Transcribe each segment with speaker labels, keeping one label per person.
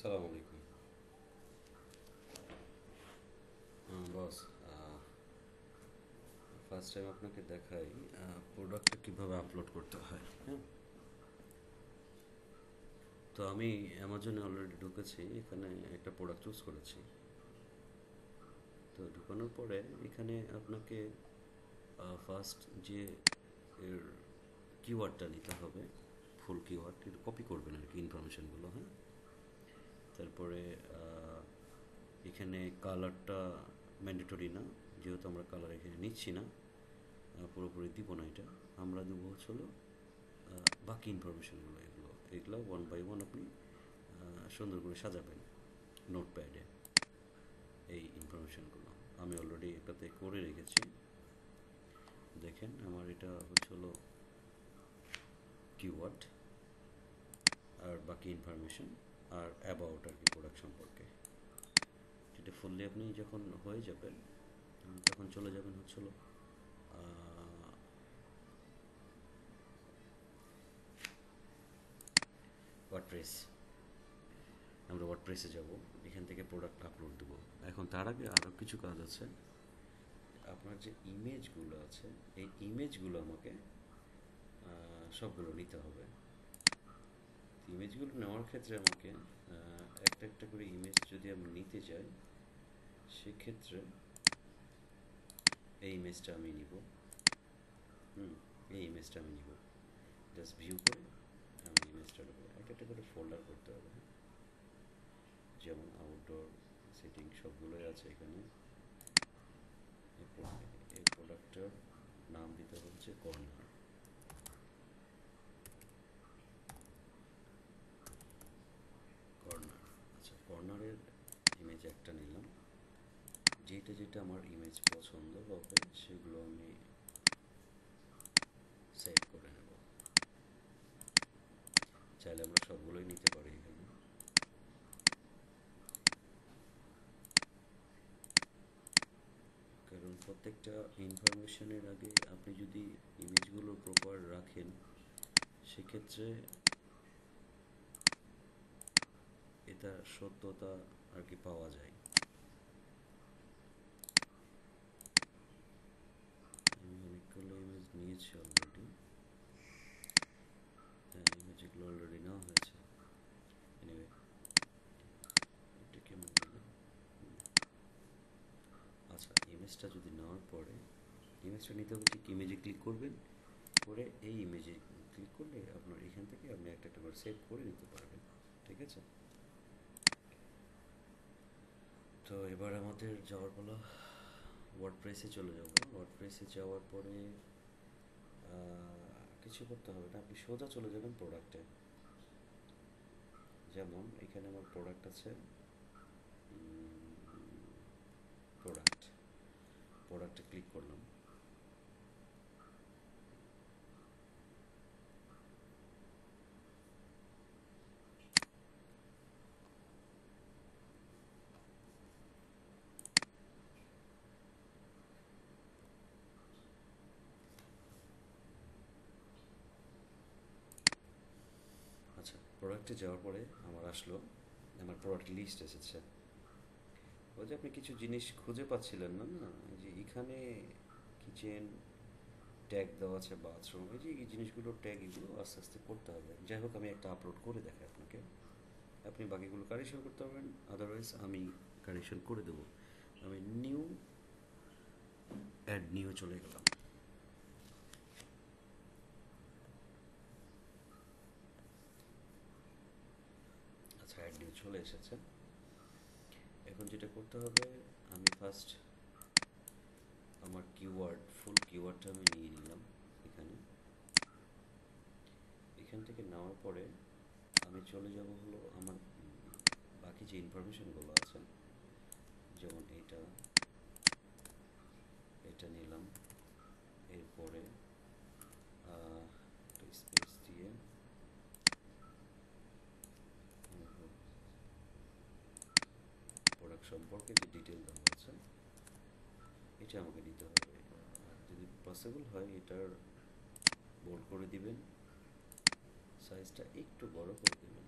Speaker 1: সালাম আলাইকুম। বস, first time আপনাকে দেখাই প্রোডাক্টটা কীভাবে আপলোড করতে হয়। হ্যাঁ, তো আমি অ্যামাজনে অলরেডি ঢুকেছি, এখানে একটা প্রোডাক্ট চুজ করেছি। তো ঢুকানোর পরে এখানে আপনাকে ফার্স্ট যে এর কিওয়ার্ডটা নিতে হবে, ফুল কিওয়ার্ড এটা কপি করবেন আর কি, ইনফরমেশানগুলো। হ্যাঁ, তারপরে এখানে কালারটা ম্যান্ডেটরি না, যেহেতু আমরা কালার এখানে নিচ্ছি না, পুরোপুরি দিব না এটা। আমরা দেবো হলো বাকি ইনফরমেশনগুলো, এগুলো ওয়ান বাই ওয়ান আপনি সুন্দর করে সাজাবেন নোটপ্যাডে। এই ইনফরমেশনগুলো আমি অলরেডি একটাতে করে রেখেছি। দেখেন আমার এটা হলো কিওয়ার্ড আর বাকি ইনফরমেশন আর অ্যাবাউট আর কি প্রোডাক্ট সম্পর্কে। এটা ফুললি আপনি যখন হয়ে যাবেন তখন চলে যাবেন হলো ওয়ার্ডপ্রেস। আমরা ওয়ার্ডপ্রেসে যাব, এখান থেকে প্রোডাক্ট আপলোড দেবো। এখন তার আগে আরও কিছু কাজ আছে। আপনার যে ইমেজগুলো আছে এই ইমেজগুলো আমাকে সবগুলো নিতে হবে। ইমেজগুলো নেওয়ার ক্ষেত্রে আমাকে একটা একটা করে ইমেজ যদি আমি নিতে যাই, সেক্ষেত্রে এই ইমেজটা আমি নিব। এই ইমেজটা আমি নিব, জাস্ট ভিউ করে আমি ইমেজটা নেবো। একটা একটা করে ফোল্ডার করতে হবে। যেমন আউটডোর সেটিং সবগুলোই আছে এখানে। এই প্রোডাক্টটার নাম দিতে হচ্ছে কর্নার। কর্নার, আচ্ছা, কর্নারের ইমেজ একটা নিলাম। যেটা যেটা আমার ইমেজ পছন্দ হবে সেগুলো আমি সেভ করে নেব। চাইলে আমরা সবগুলোই নিতে পারি এখানে। কারণ প্রত্যেকটা ইনফরমেশনের আগে আপনি যদি ইমেজগুলো প্রপার রাখেন, সেক্ষেত্রে এটা সত্যতা আর কি পাওয়া যায়। আমি অনেকগুলো ইমেজ নিয়েছি অলরেডি। হ্যাঁ, ইমেজগুলো অলরেডি নেওয়া হয়েছে। এনিওয়ে, এটা কেমন দিলাম। আচ্ছা, ইমেজটা যদি নেওয়ার পরে ইমেজটা নিতে হবে, ঠিক ইমেজে ক্লিক করবেন, করে এই ইমেজে ক্লিক করলে আপনার এখান থেকে আপনি একটা একটা করে সেভ করে নিতে পারবেন। ঠিক আছে, তো এবার আমাদের যাওয়ার পালা। ওয়ার্ডপ্রেসে চলে যাব। ওয়ার্ডপ্রেসে যাওয়ার পরে কিছু করতে হবে না, আপনি সোজা চলে যাবেন প্রোডাক্টে। যেমন এখানে আমার প্রোডাক্ট আছে, প্রোডাক্ট, প্রোডাক্টে ক্লিক করলাম। আচ্ছা, প্রোডাক্টে যাওয়ার পরে আমার আসলো, আমার প্রোডাক্ট লিস্ট এসেছে। ওই যে আপনি কিছু জিনিস খুঁজে পাচ্ছিলেন না, না, এই যে এখানে কিচেন ট্যাগ দেওয়া আছে, বাথরুম, এই যে এই জিনিসগুলো ট্যাগ, এগুলো আস্তে আস্তে করতে হবে। যাই হোক, আমি একটা আপলোড করে দেখাই আপনাকে, আপনি বাকিগুলো কারেকশন করতে পারবেন, আদারওয়াইজ আমি কারেকশন করে দেবো। আমি নিউ, অ্যাড নিউ চলে গেলাম। আচ্ছা, অ্যাড নিউ চলে এসেছে। এখন যেটা করতে হবে, আমি ফার্স্ট আমার কিওয়ার্ড, ফুল কিওয়ার্ডটা আমি নিয়ে নিলাম এখানে। এখান থেকে নেওয়ার পরে আমি চলে যাব হলো আমার বাকি যে ইনফরমেশনগুলো আছে, যেমন এটা, এটা নিলাম। এরপরে স্পেস দিয়ে প্রোডাক্ট সম্পর্কে যে ডিটেল দেওয়া আছে এটা আমাকে দিতে হবে। যদি পসিবল হয় এটার বোল্ড করে দিবেন, সাইজটা একটু বড় করে দেবেন।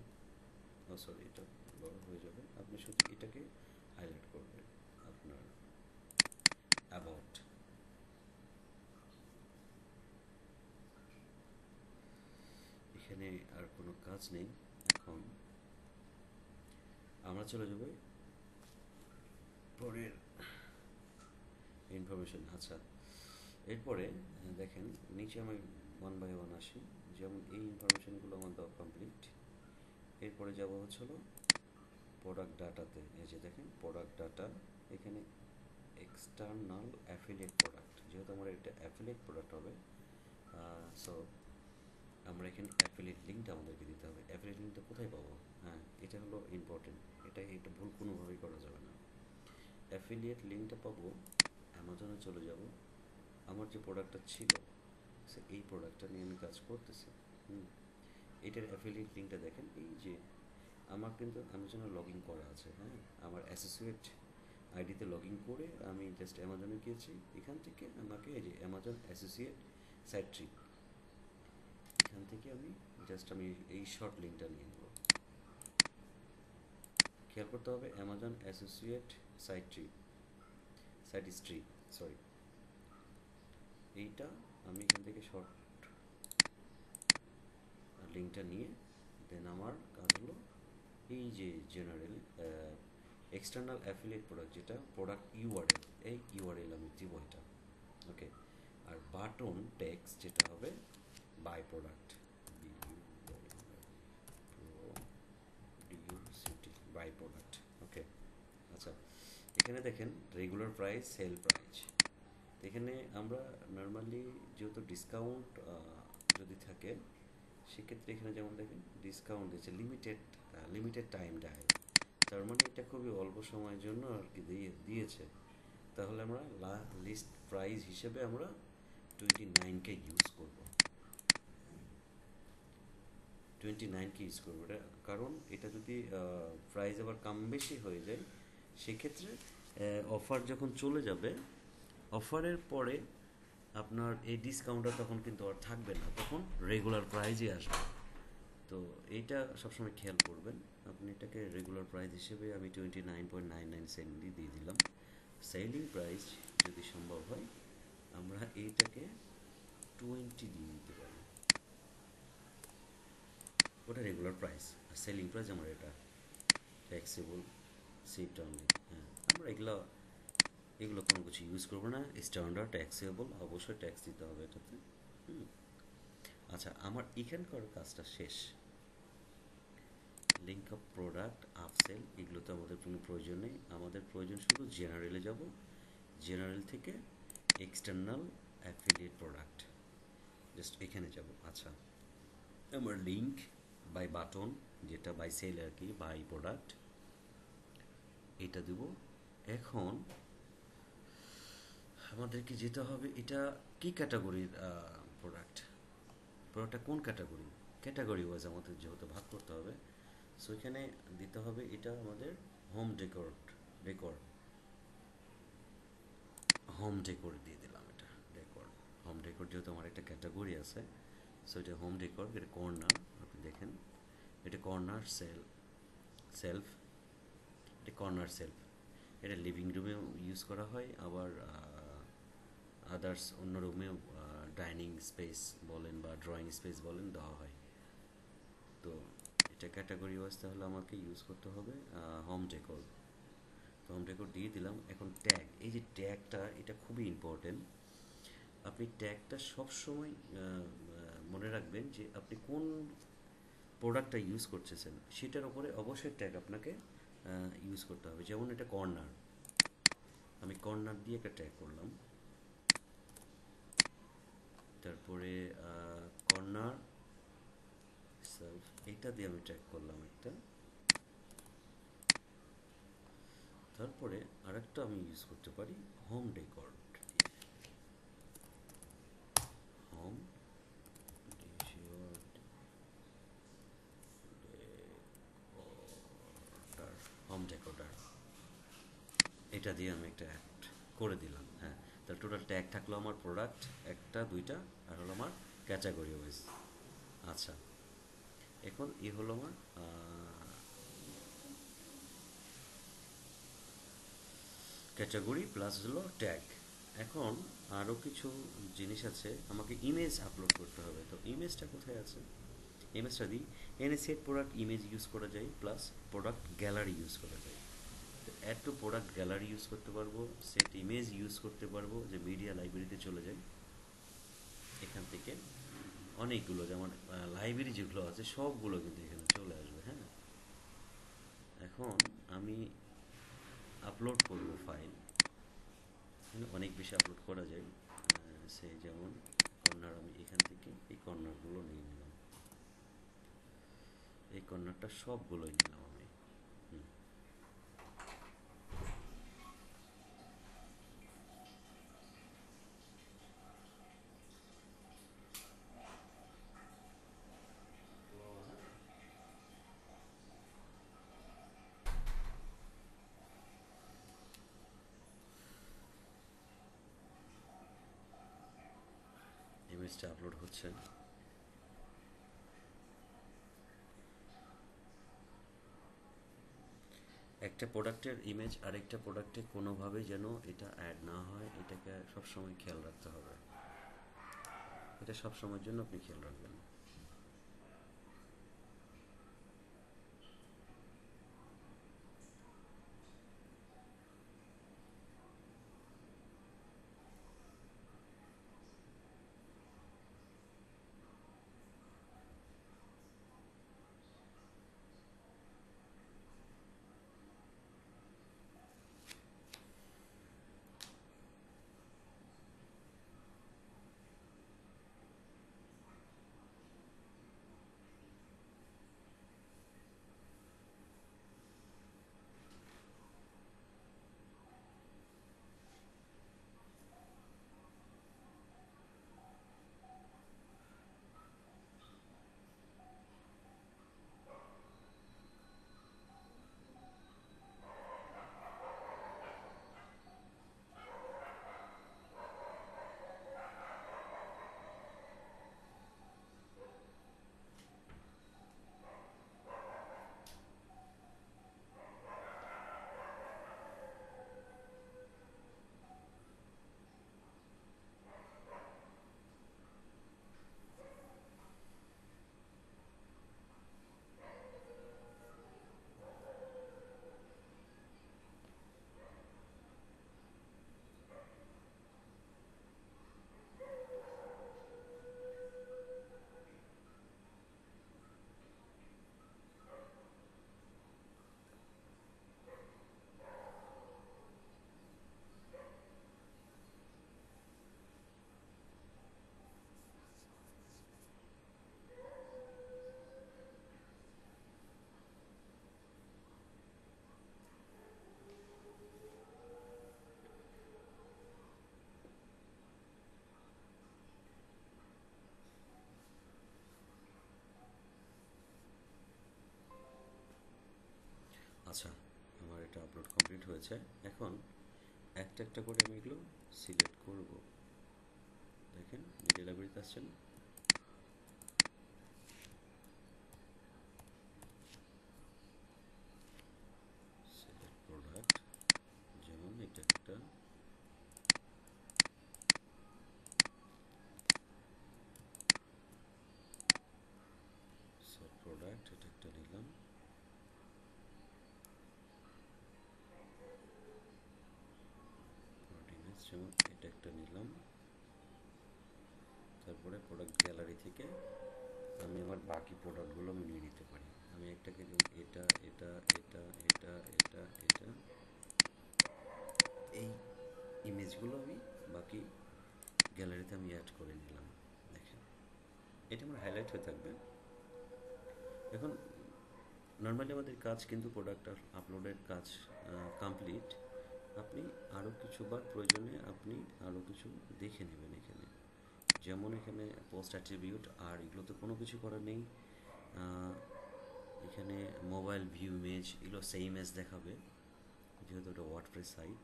Speaker 1: ও সরি, এটা বড় হয়ে যাবে। আপনি শুধু এটাকে হাইলাইট করবেন, আপনার অ্যাবাউট। এখানে আর কোনো কাজ নেই। এখন আমরা চলে যাব পরের ইনফরমেশন। আচ্ছা, এরপরে দেখেন নিচে আমি ওয়ান বাই ওয়ান আসি। যেমন এই ইনফরমেশনগুলো আমার দেওয়া কমপ্লিট। এরপরে যাব হচ্ছিল প্রোডাক্ট ডাটাতে। এই যে দেখেন প্রোডাক্ট ডাটা, এখানে এক্সটার্নাল অ্যাফিলিয়েট প্রোডাক্ট, যেহেতু আমার এটা অ্যাফিলিয়েট প্রোডাক্ট হবে, সো আমরা এখানে অ্যাফিলিয়েট লিঙ্কটা আমাদেরকে দিতে হবে। অ্যাফিলিয়েট লিঙ্কটা কোথায় পাবো? হ্যাঁ, এটা হলো ইম্পর্টেন্ট, এটা ভুল কোনোভাবেই করা যাবে না। অ্যাফিলিয়েট লিঙ্কটা পাবো, অ্যামাজনে চলে যাব। আমার যে প্রোডাক্টটা ছিল, সে এই প্রোডাক্টটা নিয়ে আমি কাজ করতেছি। এটার অ্যাফিলিয়েট লিঙ্কটা দেখেন, এই যে আমার কিন্তু অ্যামাজনে লগ ইন করা আছে। হ্যাঁ, আমার অ্যাসোসিয়েট আইডিতে লগ ইন করে আমি জাস্ট অ্যামাজনে গিয়েছি। এখান থেকে আমাকে এই যে অ্যামাজন অ্যাসোসিয়েট সাইট ট্রি, এখান থেকে আমি এই শর্ট লিঙ্কটা নিয়ে নেব। খেয়াল করতে হবে Amazon associate site tree, sorry, এইটা আমি এখান থেকে শর্ট লিঙ্কটা নিয়ে দেন আমার কাজ হলো এই যে জেনারেল এক্সটার্নাল অ্যাফিলিয়েট প্রোডাক্ট, যেটা প্রোডাক্ট ইউআরএল, এই ইউআরএল আমি দিব এটা। ওকে, আর বাটন টেক্সট যেটা হবে বাই প্রোডাক্ট, বাই প্রোডাক্ট। ওকে, আচ্ছা, এখানে দেখেন রেগুলার প্রাইস, সেল প্রাইস। এখানে আমরা নর্মালি যেহেতু ডিসকাউন্ট যদি থাকে, সেক্ষেত্রে এখানে যেমন দেখেন ডিসকাউন্ট দিচ্ছে, লিমিটেড টাইম ডায়াল, তার মানে এটা খুবই অল্প সময়ের জন্য আর কি দিয়েছে। তাহলে আমরা লিস্ট প্রাইস হিসেবে আমরা 29কে ইউজ করব, 29কে ইউজ করবো এটা, কারণ এটা যদি প্রাইস আবার কম বেশি হয়ে যায়, সেক্ষেত্রে অফার যখন চলে যাবে, অফারের পরে আপনার এই ডিসকাউন্টটা তখন কিন্তু আর থাকবে না, তখন রেগুলার প্রাইজই আসবে। তো এইটা সবসময় খেয়াল করবেন। আপনি এটাকে রেগুলার প্রাইস হিসেবে আমি 29.99 দিয়ে দিলাম। সেলিং প্রাইস যদি সম্ভব হয় আমরা এইটাকে 20 দিয়ে দিতে পারি, ওটা রেগুলার প্রাইস। আর সেলিং প্রাইস আমার এটা ট্যাক্সেবল সিট অনলি। হ্যাঁ, আমরা এগুলো কোনো কিছু ইউজ করবো না, স্ট্যান্ডার্ড ট্যাক্সেবল, অবশ্যই ট্যাক্স দিতে হবে এটাতে। আচ্ছা, আমার এখানকার কাজটা শেষ। লিঙ্ক অফ প্রোডাক্ট, আপসেল, এগুলো তো আমাদের কোনো প্রয়োজন নেই। আমাদের প্রয়োজন শুধু জেনারেলে যাব, জেনারেল থেকে এক্সটার্নাল অ্যাফিলিয়েট প্রোডাক্ট, জাস্ট এখানে যাব। আচ্ছা, আমার লিঙ্ক বাই বাটন, যেটা বাই সেল আর কি, বাই প্রোডাক্ট, এটা দেব। এখন আমাদেরকে যেতে হবে এটা কি ক্যাটাগরির প্রোডাক্টটা কোন ক্যাটাগরি ওয়াইজ আমাদের যেহেতু ভাগ করতে হবে। সো এখানে দিতে হবে এটা আমাদের ডেকর হোম ডেকোর দিয়ে দিলাম। এটা হোম ডেকোর যেহেতু আমার একটা ক্যাটাগরি আছে, সো এটা হোম ডেকোর, এটা কর্নার, আপনি দেখেন এটা কর্নার সেলফ, এটা কর্নার সেলফ, এটা লিভিং রুমেও ইউজ করা হয়, আবার আদার্স অন্য রুমেও ডাইনিং স্পেস বলেন বা ড্রয়িং স্পেস বলেন দেওয়া হয়। তো এটা ক্যাটাগরি ওয়াইজ তাহলে আমাকে ইউজ করতে হবে হোম ডেকোর। তো হোম ডেকোর দিয়ে দিলাম। এখন ট্যাগ, এই যে ট্যাগটা, এটা খুবই ইম্পর্টেন্ট। আপনি ট্যাগটা সবসময় মনে রাখবেন যে আপনি কোন প্রোডাক্টটা ইউজ করতেছেন সেটার উপরে অবশ্যই ট্যাগ আপনাকে ইউজ করতে হবে। যেমন এটা কর্নার, আমি কর্নার দিয়ে একটা ট্যাগ করলাম, তারপরে কর্নার সেলফ, এইটা দিয়ে আমি ট্যাগ করলাম একটা, তারপরে আরেকটা আমি ইউজ করতে পারি হোম ডেকর, হোম হোম ডেকোটার, এটা দিয়ে আমি একটা অ্যাড করে দিলাম। হ্যাঁ, তাহলে টোটাল ট্যাগ থাকলো আমার প্রোডাক্ট একটা, দুইটা, আর হলো আমার ক্যাটাগরি ওয়াইজ। আচ্ছা, এখন হলো আমার ক্যাটাগরি প্লাস হলো ট্যাগ। এখন আরও কিছু জিনিস আছে, আমাকে ইমেজ আপলোড করতে হবে। তো ইমেজটা কোথায় আছে? ইমেজটা দিই, এনে সেট প্রোডাক্ট ইমেজ ইউজ করা যায়, প্লাস প্রোডাক্ট গ্যালারি ইউজ করা যায়। তো add to product gallery use করতে পারবো, সেট ইমেজ ইউজ করতে পারবো, যে মিডিয়া লাইব্রেরিতে চলে যায়, এখান থেকে অনেকগুলো যেমন লাইব্রেরি যেগুলো আছে সবগুলো কিন্তু এখানে চলে আসবে। হ্যাঁ, এখন আমি আপলোড করব ফাইল, অনেক বেশি আপলোড করা যায়। সে যেমন কর্নার, আমি এখান থেকে এই কর্নারগুলো নিয়ে নিলাম, এই কর্নারটা সবগুলোই নিলাম আমি। ইমেজটা আপলোড হচ্ছে। একটা প্রোডাক্টের ইমেজ আরেকটা প্রোডাক্টে কোনোভাবে যেন এটা অ্যাড না হয়, এটাকে সবসময় খেয়াল রাখতে হবে। এটা সবসময়ের জন্য আপনি খেয়াল রাখবেন। আচ্ছা, আমার এটা আপলোড কমপ্লিট হয়েছে। এখন একটা একটা করে আমি এগুলো সিলেক্ট করব। দেখেন মিডিয়া লাইব্রেরিতে আসছেন, সিলেক্ট প্রোডাক্ট, যেমন এটা একটা, সেট প্রোডাক্ট এটা একটা নিলাম, ইমেজ যেমন এটা একটা নিলাম। তারপরে প্রোডাক্ট গ্যালারি থেকে আমি আমার বাকি প্রোডাক্টগুলো আমি নিয়ে নিতে পারি। আমি একটাকে এটা এটা এটা এটা এটা এটা এই ইমেজগুলো আমি বাকি গ্যালারিতে আমি অ্যাড করে নিলাম। দেখেন এটা আমার হাইলাইট হয়ে থাকবে। এখন নর্মালি আমাদের কাজ কিন্তু প্রোডাক্ট আপলোডের কাজ কমপ্লিট। আপনি আরও কিছুবার প্রয়োজনে আপনি আরও কিছু দেখে নেবেন এখানে, যেমন এখানে পোস্ট অ্যাট্রিবিউট, আর এগুলোতে কোনো কিছু করার নেই। এখানে মোবাইল ভিউ ইমেজ, এগুলো সেই ইমেজ দেখাবে যেহেতু এটা ওয়ার্ডপ্রেস সাইট।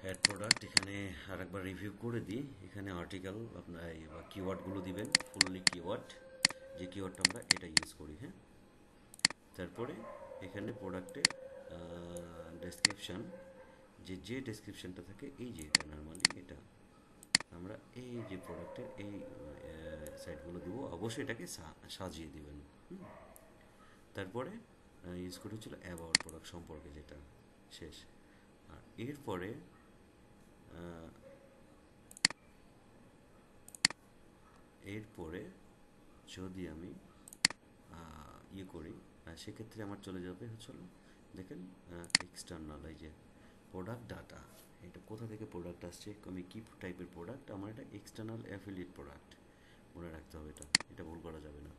Speaker 1: অ্যাড প্রোডাক্ট এখানে আরেকবার রিভিউ করে দিই। এখানে আর্টিকেল আপনার বা কিওয়ার্ডগুলো দিবেন, ফুললি কিওয়ার্ড, যে কিওয়ার্ডটা আমরা এটা ইউজ করি। হ্যাঁ, তারপরে এখানে প্রোডাক্টের ডেসক্রিপশান, যে ডেসক্রিপশানটা থাকে, এই যে এটা নর্মালি এটা আমরা এই যে প্রোডাক্টের এই সাইটগুলো দেবো, অবশ্যই এটাকে সাজিয়ে দেবেন। তারপরে ইউজ করে হচ্ছিল অ্যাবাউট প্রোডাক্ট সম্পর্কে, যেটা শেষ। আর এরপরে এরপরে যদি আমি ইয়ে করি, সেক্ষেত্রে আমার চলে যাবে হচ্ছিল, দেখেন, এক্সটার্নাল, এই যে প্রোডাক্ট ডাটা, এটা কোথা থেকে প্রোডাক্ট আসছে, আমি কী টাইপের প্রোডাক্ট, আমার এটা এক্সটার্নাল অ্যাফিলিয়েট প্রোডাক্ট, মনে রাখতে হবে, এটা ভুল করা যাবে না।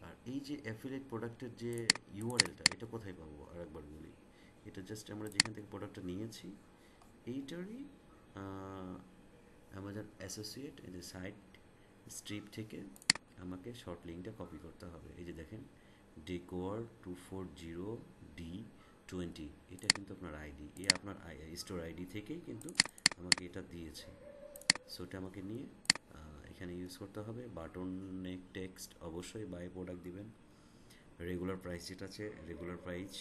Speaker 1: আর এই যে অ্যাফিলিয়েট প্রোডাক্টের যে ইউআরএলটা, এটা কোথায় পাবো আর একবার বলি, এটা জাস্ট আমরা যেখান থেকে প্রোডাক্টটা নিয়েছি এইটারই অ্যামাজন অ্যাসোসিয়েট, এই যে সাইট স্ট্রিপ থেকে আমাকে শর্ট লিঙ্কটা কপি করতে হবে। এই যে দেখেন, ডেকোয়ার 240D20, এটা কিন্তু আপনার আইডি, আপনার স্টোর আইডি থেকেই কিন্তু আমাকে এটা দিয়েছে। সো এটা আমাকে নিয়ে এখানে ইউজ করতে হবে। বাটন নেক টেক্সট অবশ্যই বাই প্রোডাক্ট দিবেন। রেগুলার প্রাইস যেটা আছে, রেগুলার প্রাইস,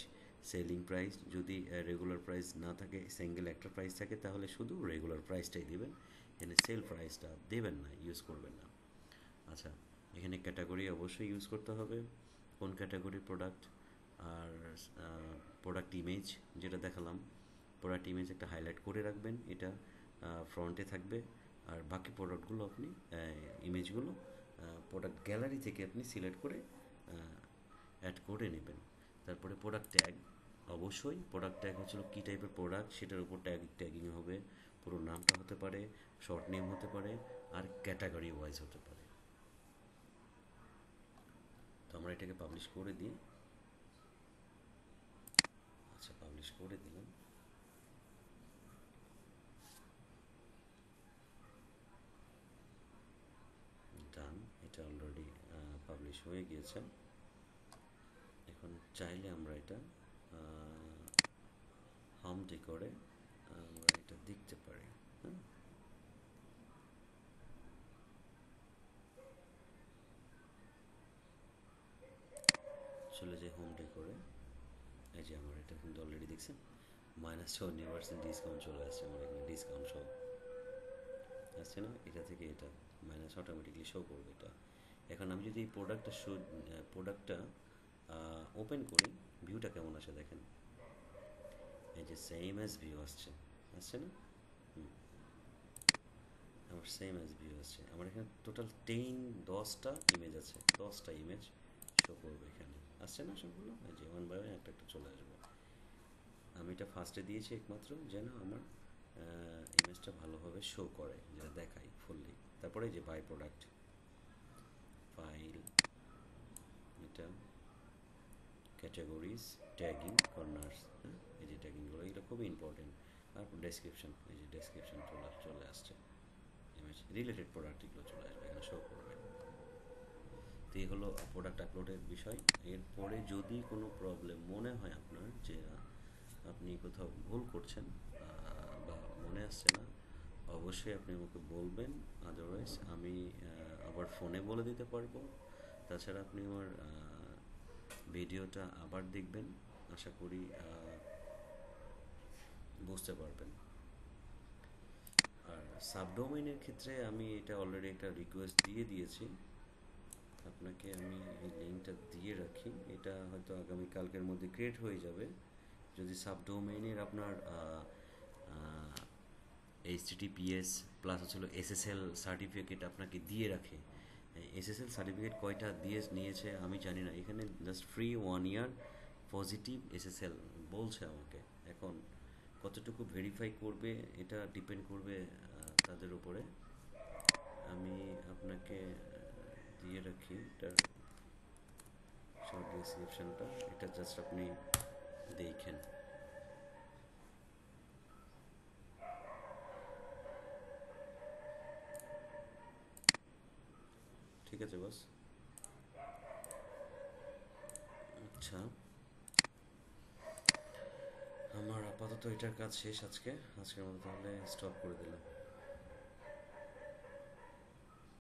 Speaker 1: সেলিং প্রাইস, যদি রেগুলার প্রাইস না থাকে, সিঙ্গেল একটা প্রাইস থাকে, তাহলে শুধু রেগুলার প্রাইসটাই দিবেন, এখানে সেল প্রাইসটা দেবেন না, ইউজ করবেন না। আচ্ছা, এখানে ক্যাটাগরি অবশ্যই ইউজ করতে হবে, কোন ক্যাটাগরির প্রোডাক্ট। আর প্রোডাক্ট ইমেজ যেটা দেখালাম, প্রোডাক্ট ইমেজ একটা হাইলাইট করে রাখবেন, এটা ফ্রন্টে থাকবে। আর বাকি প্রোডাক্টগুলো আপনি ইমেজগুলো প্রোডাক্ট গ্যালারি থেকে আপনি সিলেক্ট করে অ্যাড করে নেবেন। তারপরে প্রোডাক্ট ট্যাগ, অবশ্যই প্রোডাক্ট ট্যাগ হচ্ছিল কী টাইপের প্রোডাক্ট সেটার উপর ট্যাগিং হবে। পুরো নামটা হতে পারে, শর্ট নেম হতে পারে, আর ক্যাটাগরি ওয়াইজ হতে পারে। তো আমরা এটাকে পাবলিশ করে দিই। আচ্ছা, পাবলিশ করে দিলাম, ডান। এটা অলরেডি পাবলিশ হয়ে গিয়েছে। এখন চাইলে আমরা এটা হোম ডেকোরে আমরা এটা দেখতে পারি। হ্যাঁ, চলে যাই হোম ডেকোরে। এই যে আমার এটা কিন্তু অলরেডি দেখছেন -20% ডিসকাউন্ট চলে আসছে, আমার এখানে ডিসকাউন্ট শো আসছে না, এটা থেকে এটা মাইনাস অটোমেটিকলি শো করবে এটা। এখন আমি যদি এই প্রোডাক্টটা ওপেন করি, ভিউটা কেমন আসে দেখেন, এই যে সেম অ্যাজ ভিউ আসছে, আসছে না? আমার সেম অ্যাজ ভিউ আসছে। আমার এখানে টোটাল 10টা ইমেজ আছে, 10টা ইমেজ শো করবে এখানে, আসছে না সবগুলো? এই যে ওয়ান বাই ওয়ান একটা একটা চলে আসবে। আমি এটা ফার্স্টে দিয়েছি একমাত্র যেন আমার ইমেজটা ভালোভাবে শো করে, যেটা দেখাই ফুললি। তারপরে যে বাই প্রোডাক্ট ফাইল, এটা ক্যাটাগরিজ, ট্যাগিং, কর্নার্স, হ্যাঁ, এই যে ট্যাগিংগুলো, এগুলো খুবই ইম্পর্টেন্ট। আর ডেসক্রিপশন, এই যে ডেসক্রিপশন চলে আসছে, ইমেজ রিলেটেড প্রোডাক্ট এগুলো চলে আসবে, এখানে শো করবে। তো এই হলো প্রোডাক্ট আপলোডের বিষয়। এরপরে যদি কোনো প্রবলেম মনে হয় আপনার, যে আপনি কোথাও ভুল করছেন বা মনে আসছে না, অবশ্যই আপনি আমাকে বলবেন। আদারওয়াইজ আমি আবার ফোনে বলে দিতে পারবো। তাছাড়া আপনি আমার ভিডিওটা আবার দেখবেন, আশা করি বুঝতে পারবেন। আর সাবডোমেইনের ক্ষেত্রে আমি এটা অলরেডি একটা রিকোয়েস্ট দিয়ে দিয়েছি আপনাকে, আমি এই লিঙ্কটা দিয়ে রাখি, এটা হয়তো আগামীকালকের মধ্যে ক্রিয়েট হয়ে যাবে। যদি সাবডোমেইনের আপনার HTTPS প্লাস হচ্ছিল SSL সার্টিফিকেট আপনাকে দিয়ে রাখে, SSL সার্টিফিকেট কয়টা দিয়ে নিয়েছে আমি জানি না, এখানে জাস্ট ফ্রি 1 ইয়ার পজিটিভ SSL বলছে আমাকে। এখন কতটুকু ভেরিফাই করবে এটা ডিপেন্ড করবে তাদের উপরে। আমি আপনাকে দিয়ে রাখি এটার শর্ট ডেসক্রিপশনটা, এটা জাস্ট আপনি দেখেন। ঠিক আছে বস। আচ্ছা, আমার আপাতত এটার কাজ শেষ আজকের মতো, তাহলে স্টপ করে দিলাম।